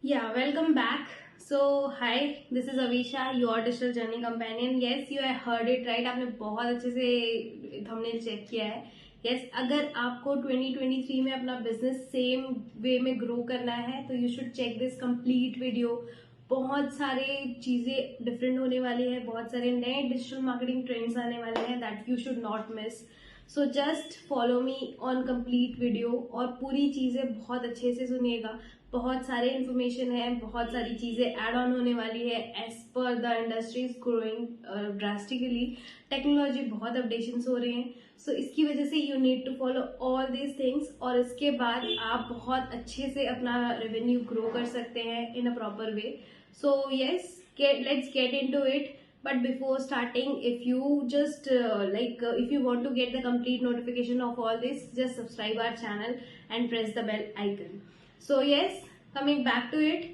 Yeah, welcome back. So, hi, this is Avisha, your digital journey companion. Yes, you have heard it right. आपने बहुत अच्छे से thumbnail check किया है. Yes, अगर आपको 2023 में अपना बिजनेस सेम वे में ग्रो करना है तो you should check this complete video. बहुत सारे चीजें डिफरेंट होने वाली है, बहुत सारे नए डिजिटल मार्केटिंग ट्रेंड्स आने वाले हैं that you should not miss. So just follow me on complete video और पूरी चीजें बहुत अच्छे से सुनिएगा. बहुत सारे इन्फॉर्मेशन है, बहुत सारी चीजें ऐड ऑन होने वाली है as per the industry is growing drastically. Technology बहुत अपडेशन हो रहे हैं, सो इसकी वजह से you need to follow all these things और इसके बाद आप बहुत अच्छे से अपना रेवेन्यू ग्रो कर सकते हैं in a proper way. So yes, let's get into it. But before starting, if you just if you want to get the complete notification of all this, just subscribe our channel and press the bell icon. So yes, coming back to it,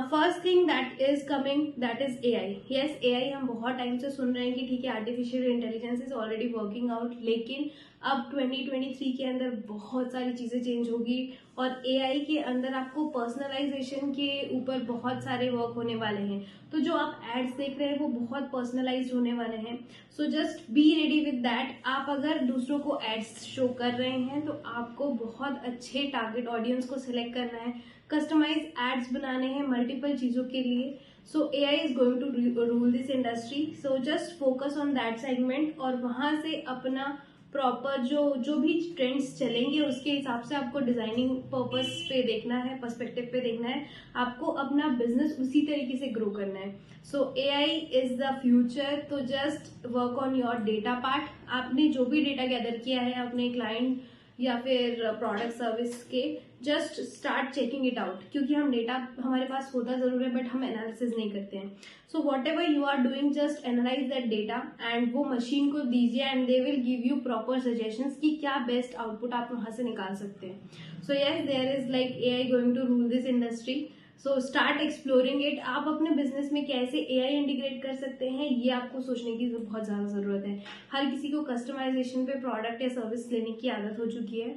first thing that is coming, that is AI. Yes, AI हम बहुत time से सुन रहे हैं कि ठीक है artificial intelligence is already working out, लेकिन अब 2023 के अंदर बहुत सारी चीजें चेंज होगी और AI के अंदर आपको पर्सनलाइजेशन के ऊपर बहुत सारे वर्क होने वाले हैं. तो जो आप एड्स देख रहे हैं वो बहुत पर्सनलाइज्ड होने वाले हैं. So just be ready with that. आप अगर दूसरों को एड्स शो कर रहे हैं तो आपको बहुत अच्छे टारगेट ऑडियंस को सिलेक्ट करना है, कस्टमाइज एड्स बनाने हैं मल्टीपल चीजों के लिए. So AI is going to rule this industry. So just focus on that segment और वहां से अपना प्रॉपर जो भी ट्रेंड्स चलेंगे उसके हिसाब से आपको डिजाइनिंग पर्पस पे देखना है, पर्सपेक्टिव पे देखना है. आपको अपना बिजनेस उसी तरीके से ग्रो करना है. सो AI इज द फ्यूचर. तो just work on your data part. आपने जो भी डेटा गैदर किया है अपने क्लाइंट या फिर प्रोडक्ट सर्विस के, just start checking it out. क्योंकि हम डेटा हमारे पास होता जरूर है बट हम एनालिसिस नहीं करते हैं. So whatever you are doing, just analyse that data and वो मशीन को दीजिए and they will give you proper suggestions कि क्या बेस्ट आउटपुट आप वहां से निकाल सकते हैं. So yes, there is like AI going to rule this industry. So start exploring it. आप अपने बिजनेस में कैसे AI इंटीग्रेट कर सकते हैं ये आपको सोचने की बहुत ज्यादा जरूरत है. हर किसी को कस्टमाइजेशन पे प्रोडक्ट या सर्विस लेने की आदत हो चुकी है.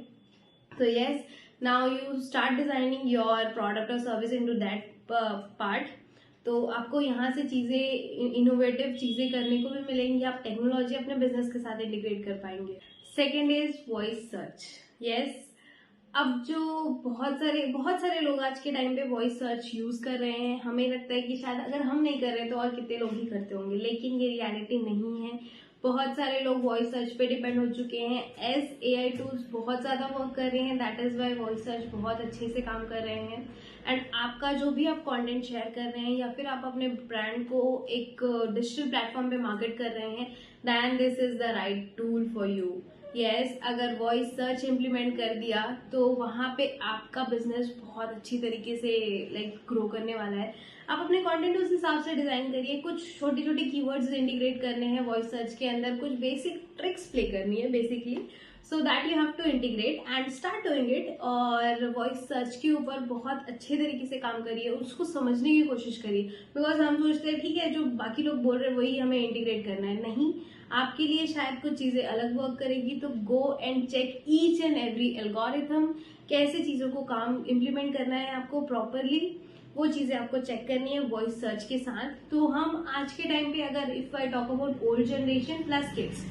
तो yes, now you start designing your product और सर्विस इनटू दैट पार्ट. तो आपको यहाँ से चीजें, इनोवेटिव चीजें करने को भी मिलेंगी. आप टेक्नोलॉजी अपने बिजनेस के साथ इंटीग्रेट कर पाएंगे. Second is voice search. Yes, अब जो बहुत सारे लोग आज के टाइम पे वॉइस सर्च यूज कर रहे हैं. हमें लगता है कि शायद अगर हम नहीं कर रहे तो और कितने लोग ही करते होंगे, लेकिन ये रियलिटी नहीं है. बहुत सारे लोग वॉइस सर्च पे डिपेंड हो चुके हैं. एज AI टूल्स बहुत ज्यादा वर्क कर रहे हैं, that is why voice search बहुत अच्छे से काम कर रहे हैं. एंड आपका जो भी आप कंटेंट शेयर कर रहे हैं या फिर आप अपने ब्रांड को एक डिजिटल प्लेटफॉर्म पे मार्केट कर रहे हैं, then this is the right tool for you. Yes, अगर वॉइस सर्च इम्प्लीमेंट कर दिया तो वहां पे आपका बिजनेस बहुत अच्छी तरीके से ग्रो करने वाला है. आप अपने कंटेंट उस हिसाब से डिजाइन करिए. कुछ छोटी छोटी कीवर्ड्स इंटीग्रेट करने हैं वॉइस सर्च के अंदर, कुछ बेसिक ट्रिक्स प्ले करनी है basically, so that you have to integrate and start doing it. और वॉइस सर्च के ऊपर बहुत अच्छे तरीके से काम करिए, उसको समझने की कोशिश करिए. बिकॉज हम सोचते हैं ठीक है जो बाकी लोग बोल रहे हैं वही हमें इंटीग्रेट करना है. नहीं, आपके लिए शायद कुछ चीजें अलग वर्क करेगी. तो go and check each and every algorithm, कैसे चीजों को काम इम्प्लीमेंट करना है आपको प्रॉपरली, वो चीजें आपको चेक करनी है वॉइस सर्च के साथ. तो हम आज के टाइम पे अगर if I talk about old generation plus kids,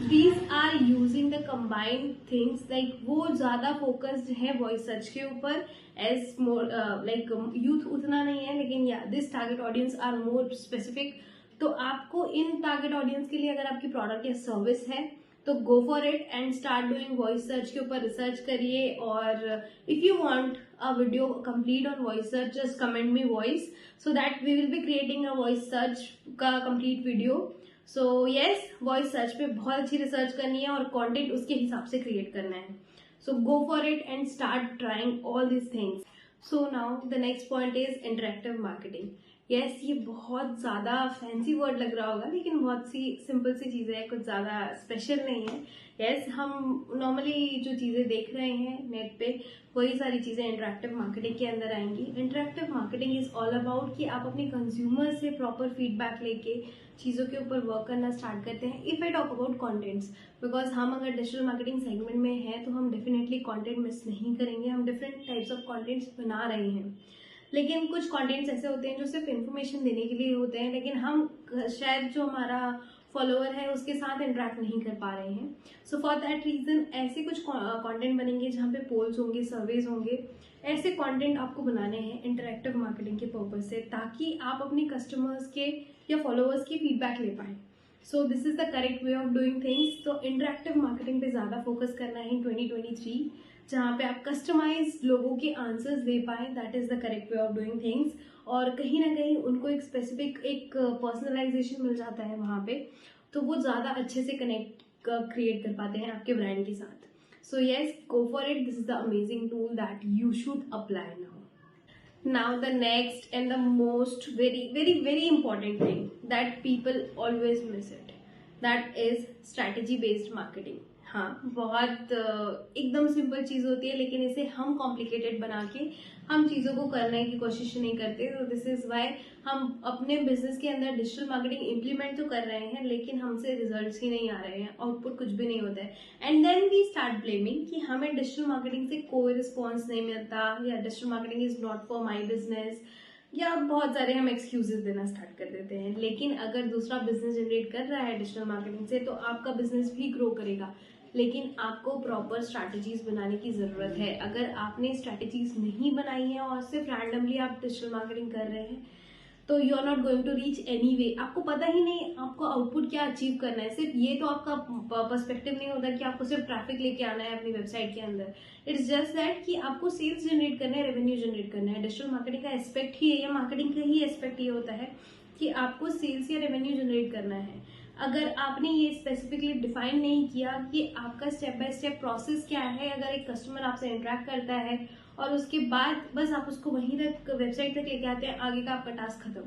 these are using the combined things. वो ज्यादा फोकस्ड है वॉइस सर्च के ऊपर. एज मोर यूथ उतना नहीं है, लेकिन या this target audience are more specific. तो आपको इन टारगेट ऑडियंस के लिए अगर आपकी प्रोडक्ट या सर्विस है तो go for it and start doing voice search के ऊपर रिसर्च करिए. और if you want a video complete on voice search, just comment me voice so that we will be creating a voice search का complete video. So yes, voice search पे बहुत अच्छी research करनी है और कंटेंट उसके हिसाब से क्रिएट करना है. So go for it and start trying all this things. So now the next point is interactive marketing. Yes, ये बहुत ज्यादा फैंसी वर्ड लग रहा होगा लेकिन बहुत सी सिंपल सी चीजें हैं, कुछ ज्यादा स्पेशल नहीं है. यस, हम नॉर्मली जो चीजें देख रहे हैं नेट पे वही सारी चीजें इंटरेक्टिव मार्केटिंग के अंदर आएंगी. Interactive marketing is all about कि आप अपने कंज्यूमर से प्रॉपर फीडबैक लेके चीजों के ऊपर वर्क करना स्टार्ट करते हैं. If I talk about contents, because हम अगर डिजिटल मार्केटिंग सेगमेंट में हैं तो हम डेफिनेटली कॉन्टेंट मिस नहीं करेंगे. हम डिफरेंट टाइप्स ऑफ कॉन्टेंट्स बना रहे हैं. लेकिन कुछ कंटेंट्स ऐसे होते हैं जो सिर्फ इन्फॉर्मेशन देने के लिए होते हैं, लेकिन हम शायद जो हमारा फॉलोअर है उसके साथ इंटरेक्ट नहीं कर पा रहे हैं. सो फॉर दैट रीजन ऐसे कुछ कंटेंट बनेंगे जहाँ पे पोल्स होंगे, सर्वेज होंगे. ऐसे कंटेंट आपको बनाने हैं इंटरेक्टिव मार्केटिंग के पर्पज से, ताकि आप अपने कस्टमर्स के या फॉलोअर्स की फीडबैक ले पाएं. सो this is the correct way of doing things. तो इंटरेक्टिव मार्केटिंग पे ज़्यादा फोकस करना है इन 2023, जहाँ पे आप कस्टमाइज लोगों के आंसर्स दे पाएँ. That is the correct way of doing things. और कहीं ना कहीं उनको एक स्पेसिफिक एक पर्सनलाइजेशन मिल जाता है वहाँ पे, तो वो ज़्यादा अच्छे से कनेक्ट क्रिएट कर पाते हैं आपके ब्रांड के साथ. So yes, go for it. This is the amazing tool that you should apply now. Now the next and the most very important thing that people always miss it, that is strategy based marketing. हाँ, बहुत एकदम simple चीज़ होती है, लेकिन इसे हम complicated बना के हम चीज़ों को करने की कोशिश नहीं करते. तो दिस इज़ वाई हम अपने बिजनेस के अंदर डिजिटल मार्केटिंग इम्प्लीमेंट तो कर रहे हैं, लेकिन हमसे रिजल्ट्स ही नहीं आ रहे हैं, आउटपुट कुछ भी नहीं होता है. And then we start blaming कि हमें डिजिटल मार्केटिंग से कोई रिस्पॉन्स नहीं मिलता, या digital marketing is not for my business, या बहुत सारे हम एक्सक्यूजेस देना स्टार्ट कर देते हैं. लेकिन अगर दूसरा बिजनेस जनरेट कर रहा है डिजिटल मार्केटिंग से, तो आपका बिजनेस भी ग्रो करेगा, लेकिन आपको प्रॉपर स्ट्रैटेजीज बनाने की ज़रूरत है. अगर आपने स्ट्रैटेजीज नहीं बनाई है और सिर्फ रैंडमली आप डिजिटल मार्केटिंग कर रहे हैं, तो you are not going to reach anyway. आपको पता ही नहीं आपको आउटपुट क्या अचीव करना है. सिर्फ ये तो आपका पर्सपेक्टिव नहीं होता कि आपको सिर्फ ट्रैफिक लेके आना है अपनी वेबसाइट के अंदर. इट्स जस्ट दैट कि आपको सेल्स जनरेट करना है, रेवेन्यू जनरेट करना है. डिजिटल मार्केटिंग का एस्पेक्ट ही है, या मार्केटिंग का ही एस्पेक्ट ये होता है कि आपको सेल्स या रेवेन्यू जनरेट करना है. अगर आपने ये स्पेसिफिकली डिफाइन नहीं किया कि आपका स्टेप बाय स्टेप प्रोसेस क्या है, अगर एक कस्टमर आपसे इंटरेक्ट करता है और उसके बाद बस आप उसको वहीं तक वेबसाइट तक लेके आते हैं, आगे का आपका टास्क खत्म,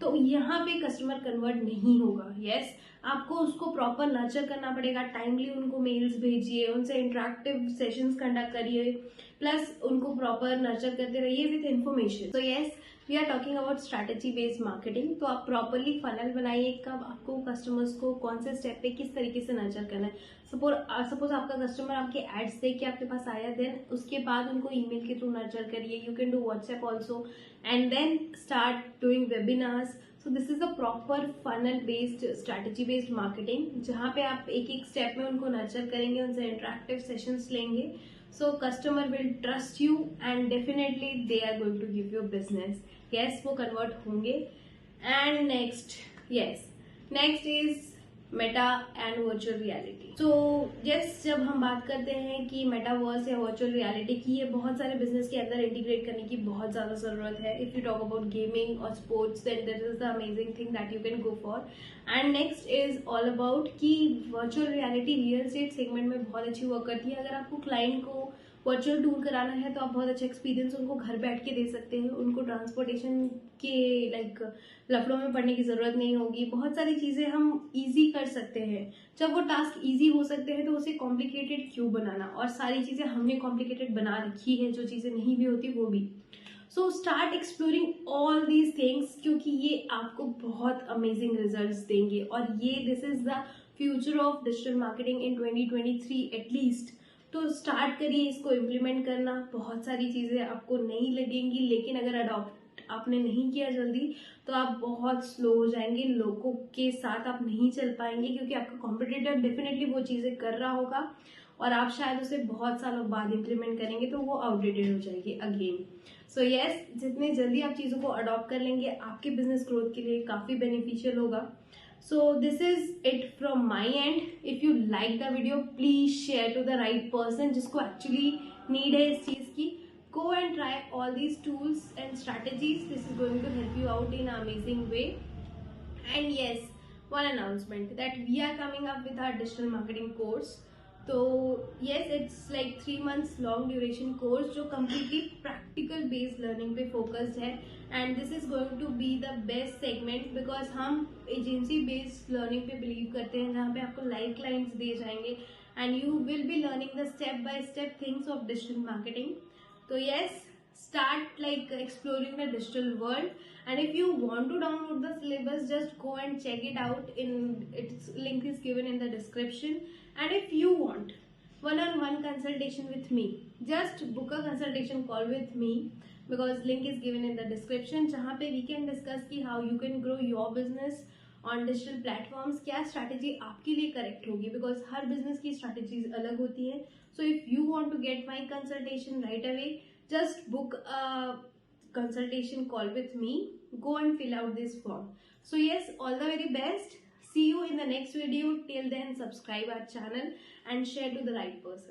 तो यहाँ पे कस्टमर कन्वर्ट नहीं होगा. यस, आपको उसको प्रॉपर नर्चर करना पड़ेगा. टाइमली उनको मेल्स भेजिए, उनसे इंटरेक्टिव सेशंस कंडक्ट करिए, प्लस उनको प्रॉपर नर्चर करते रहिए विथ इन्फॉर्मेशन. तो yes, we are talking about strategy based marketing. तो आप प्रॉपरली फनल बनाइए, कब आपको कस्टमर्स को कौन से स्टेप पे किस तरीके से नर्चर करना है. सपोज आपका कस्टमर आपके एड्स देख के आपके पास आया, देन उसके बाद उनको ईमेल के थ्रू नर्चर करिए. You can do WhatsApp also, and then start doing webinars. So this is a proper funnel based strategy based marketing, जहाँ पे आप एक एक स्टेप में उनको नर्चर करेंगे, उनसे इंटरेक्टिव सेशंस लेंगे. So customer will trust you and definitely they are going to give you business. Yes, वो convert होंगे. And next is Meta and virtual reality. तो यस, जब हम बात करते हैं कि मेटावर्स या वर्चुअल रियलिटी की, ये बहुत सारे बिजनेस के अंदर इंटीग्रेट करने की बहुत ज़्यादा ज़रूरत है. If you talk about gaming और sports, then this is the amazing thing that you can go for. And next is all about कि virtual reality real estate segment में बहुत अच्छी वर्क करती है. अगर आपको क्लाइंट को वर्चुअल टूर कराना है, तो आप बहुत अच्छा एक्सपीरियंस उनको घर बैठ के दे सकते हैं. उनको ट्रांसपोर्टेशन के लफड़ों में पड़ने की ज़रूरत नहीं होगी. बहुत सारी चीज़ें हम इजी कर सकते हैं. जब वो टास्क इजी हो सकते हैं, तो उसे कॉम्प्लिकेटेड क्यों बनाना. और सारी चीज़ें हमने कॉम्प्लिकेटेड बना रखी है, जो चीज़ें नहीं भी होती वो भी. सो start exploring all these things, क्योंकि ये आपको बहुत अमेजिंग रिजल्ट्स देंगे. और ये this is the future of digital marketing in 2023 at least. तो स्टार्ट करिए इसको इम्प्लीमेंट करना. बहुत सारी चीज़ें आपको नहीं लगेंगी, लेकिन अगर अडॉप्ट आपने नहीं किया जल्दी, तो आप बहुत स्लो हो जाएंगे. लोगों के साथ आप नहीं चल पाएंगे, क्योंकि आपका कॉम्पिटिटर डेफिनेटली वो चीज़ें कर रहा होगा और आप शायद उसे बहुत सालों बाद इम्प्लीमेंट करेंगे, तो वो आउटडेटेड हो जाएगी अगेन. सो यस, जितने जल्दी आप चीज़ों को अडॉप्ट कर लेंगे, आपके बिजनेस ग्रोथ के लिए काफ़ी बेनिफिशियल होगा. So this is it from my end. If you like the video, please share to the right person जिसको actually need है इस चीज़ की. Go and try all these tools and strategies. This is going to help you out in an amazing way. And yes, one announcement that we are coming up with our digital marketing course. तो yes, it's like 3 months long duration course जो completely practical based learning पे focused है. And this is going to be the best segment because हम agency based learning पे believe करते हैं, जहाँ पे आपको live clients दिए जाएंगे and you will be learning the step by step things of digital marketing. तो yes, start like exploring the digital world. And if you want to download the syllabus, just go and check it out. Its link is given in the description. And if you want one-on-one consultation with me, just book a consultation call with me. Because link is given in the description, जहाँ पे we can discuss की how you can grow your business on digital platforms. क्या strategy आपके लिए correct होगी, because हर business की strategies अलग होती है। So if you want to get my consultation right away, just book a consultation call with me. Go and fill out this form. So yes, all the very best. See you in the next video. Till then, subscribe our channel and share to the right person.